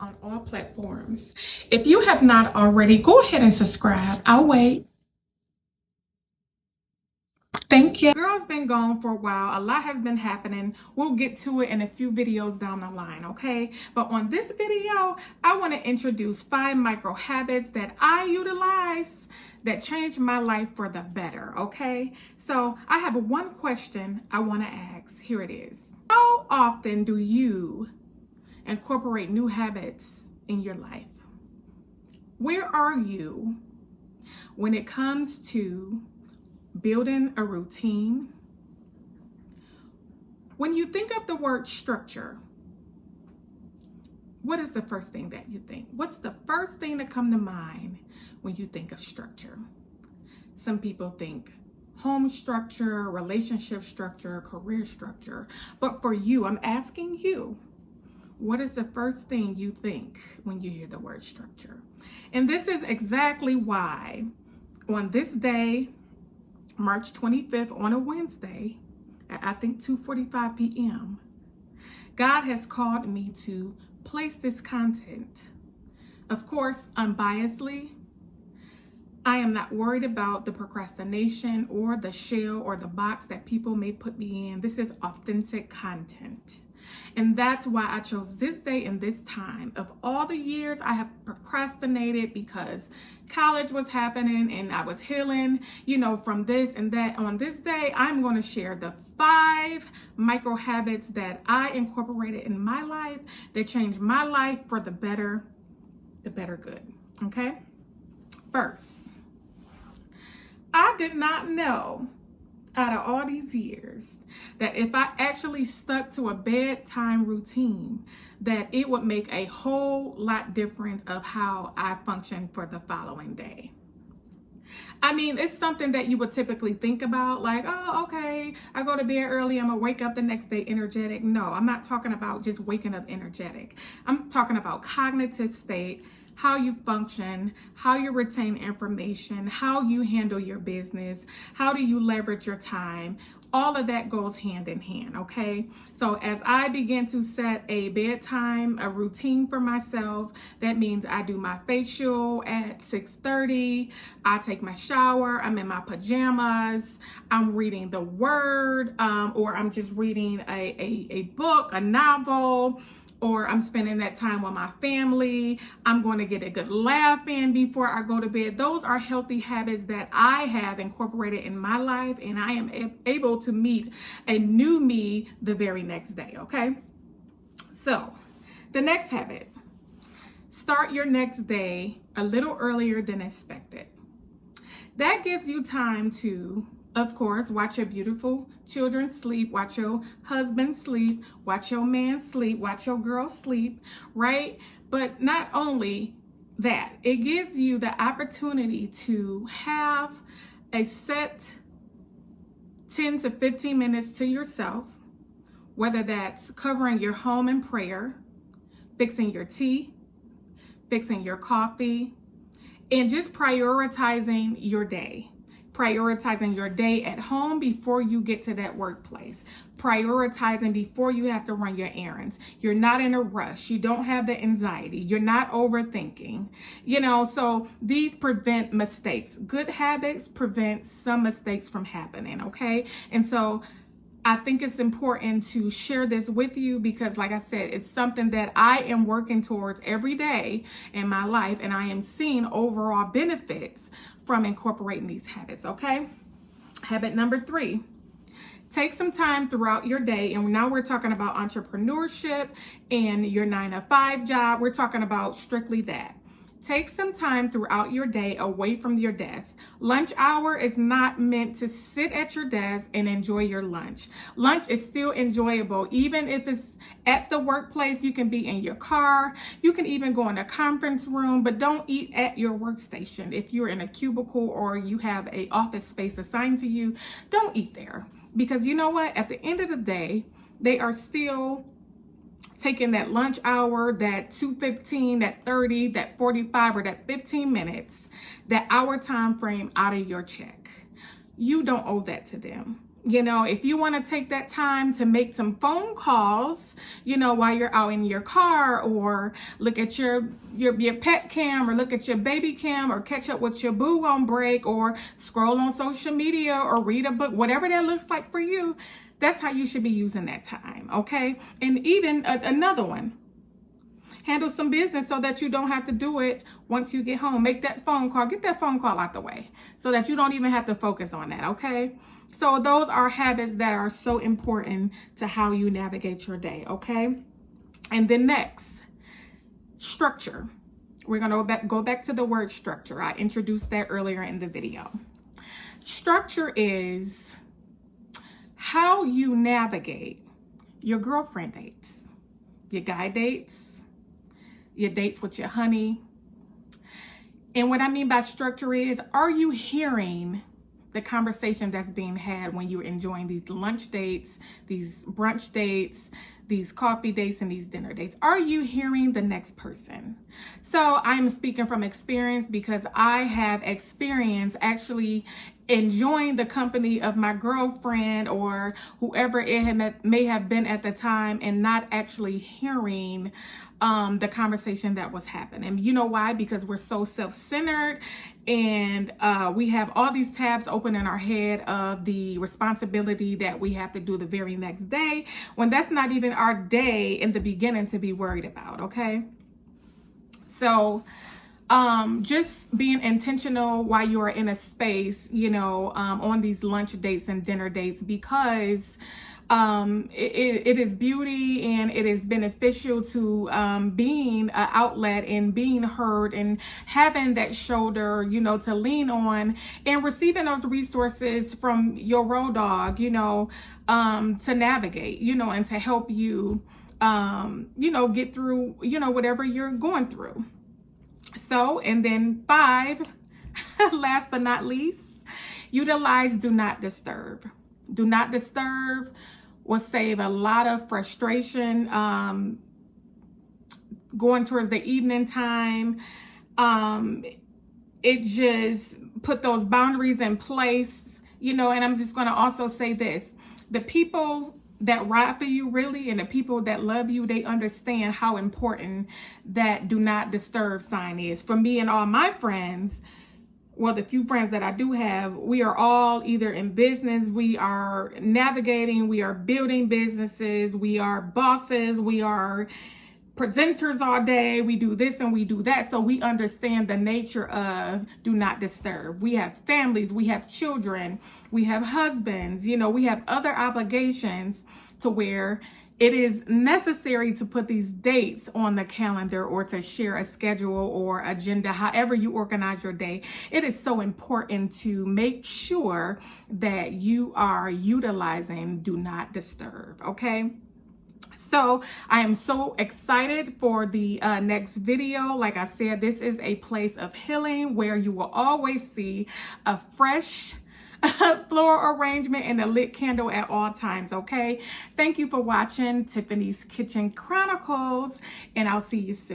on all platforms. If you have not already, go ahead and subscribe. I'll wait. Thank you. Girl's been gone for a while. A lot has been happening. We'll get to it in a few videos down the line, okay? But on this video, I want to introduce 5 micro habits that I utilize that changed my life for the better, okay? So I have one question I want to ask. Here it is. How often do you incorporate new habits in your life? Where are you when it comes to building a routine? When you think of the word structure, what is the first thing that you think? What's the first thing that comes to mind when you think of structure? Some people think home structure, relationship structure, career structure. But for you, I'm asking you, what is the first thing you think when you hear the word structure? And this is exactly why on this day, March 25th, on a Wednesday, at I think 2:45 p.m., God has called me to place this content. Of course, unbiasedly, I am not worried about the procrastination or the shell or the box that people may put me in. This is authentic content. And that's why I chose this day and this time. Of all the years I have procrastinated because college was happening and I was healing, from this and that. On this day, I'm going to share the 5 micro habits that I incorporated in my life that changed my life for the better good. Okay? First, I did not know out of all these years that if I actually stuck to a bedtime routine, that it would make a whole lot different of how I function for the following day. I mean, it's something that you would typically think about, like, oh, okay, I go to bed early, I'm gonna wake up the next day energetic. No, I'm not talking about just waking up energetic. I'm talking about cognitive state, how you function, how you retain information, how you handle your business, how do you leverage your time. All of that goes hand in hand, okay? So as I begin to set a bedtime, a routine for myself, that means I do my facial at 6:30, I take my shower, I'm in my pajamas, I'm reading the word, or I'm just reading a book, a novel, or I'm spending that time with my family. I'm going to get a good laugh in before I go to bed. Those are healthy habits that I have incorporated in my life, and I am able to meet a new me the very next day, okay? So, the next habit, start your next day a little earlier than expected. That gives you time to, of course, watch your beautiful children sleep, watch your husband sleep, watch your man sleep, watch your girl sleep, right? But not only that, it gives you the opportunity to have a set 10 to 15 minutes to yourself, whether that's covering your home in prayer, fixing your tea, fixing your coffee, and just prioritizing your day. Prioritizing your day at home before you get to that workplace. Prioritizing before you have to run your errands. You're not in a rush. You don't have the anxiety. You're not overthinking. So these prevent mistakes. Good habits prevent some mistakes from happening, okay? And so I think it's important to share this with you because, like I said, it's something that I am working towards every day in my life, and I am seeing overall benefits from incorporating these habits, okay? Habit number 3, take some time throughout your day, and now we're talking about entrepreneurship and your 9-to-5 job. We're talking about strictly that. Take some time throughout your day away from your desk. Lunch hour is not meant to sit at your desk and enjoy your lunch. Lunch is still enjoyable. Even if it's at the workplace, you can be in your car. You can even go in a conference room, but don't eat at your workstation. If you're in a cubicle or you have an office space assigned to you, don't eat there. Because you know what? At the end of the day, they are still taking that lunch hour, that 2:15, that 30, that 45, or that 15 minutes, that hour time frame out of your check. You don't owe that to them. You know, if you want to take that time to make some phone calls, you know, while you're out in your car, or look at your pet cam, or look at your baby cam, or catch up with your boo on break, or scroll on social media, or read a book, whatever that looks like for you, that's how you should be using that time, okay? And even another one, handle some business so that you don't have to do it once you get home. Make that phone call, get that phone call out the way so that you don't even have to focus on that, okay? So those are habits that are so important to how you navigate your day, okay? And then next, structure. We're gonna go back to the word structure. I introduced that earlier in the video. Structure is how you navigate your girlfriend dates, your guy dates, your dates with your honey. And what I mean by structure is, are you hearing the conversation that's being had when you're enjoying these lunch dates, these brunch dates, these coffee dates, and these dinner dates? Are you hearing the next person? So I'm speaking from experience, because I have experience actually enjoying the company of my girlfriend or whoever it may have been at the time, and not actually hearing the conversation that was happening. You know why? Because we're so self-centered, and we have all these tabs open in our head of the responsibility that we have to do the very next day, when that's not even our day in the beginning to be worried about, okay? So just being intentional while you are in a space, you know, on these lunch dates and dinner dates, because it is beauty, and it is beneficial to being an outlet and being heard, and having that shoulder, you know, to lean on, and receiving those resources from your road dog, you know, to navigate, you know, and to help you, you know, get through, you know, whatever you're going through. So, and then 5, last but not least, utilize do not disturb. Do not disturb will save a lot of frustration going towards the evening time. It just put those boundaries in place, you know. And I'm just going to also say this: the people that ride for you, really, and the people that love you, they understand how important that do not disturb sign is. For me and all my friends, well, the few friends that I do have, we are all either in business, we are navigating, we are building businesses, we are bosses, we are presenters all day, we do this and we do that. So we understand the nature of do not disturb. We have families, we have children, we have husbands, you know, we have other obligations to where it is necessary to put these dates on the calendar, or to share a schedule or agenda, however you organize your day. It is so important to make sure that you are utilizing do not disturb, okay? So I am so excited for the next video. Like I said, this is a place of healing where you will always see a fresh floral arrangement and a lit candle at all times, okay? Thank you for watching Tiffany's Kitchen Chronicles, and I'll see you soon.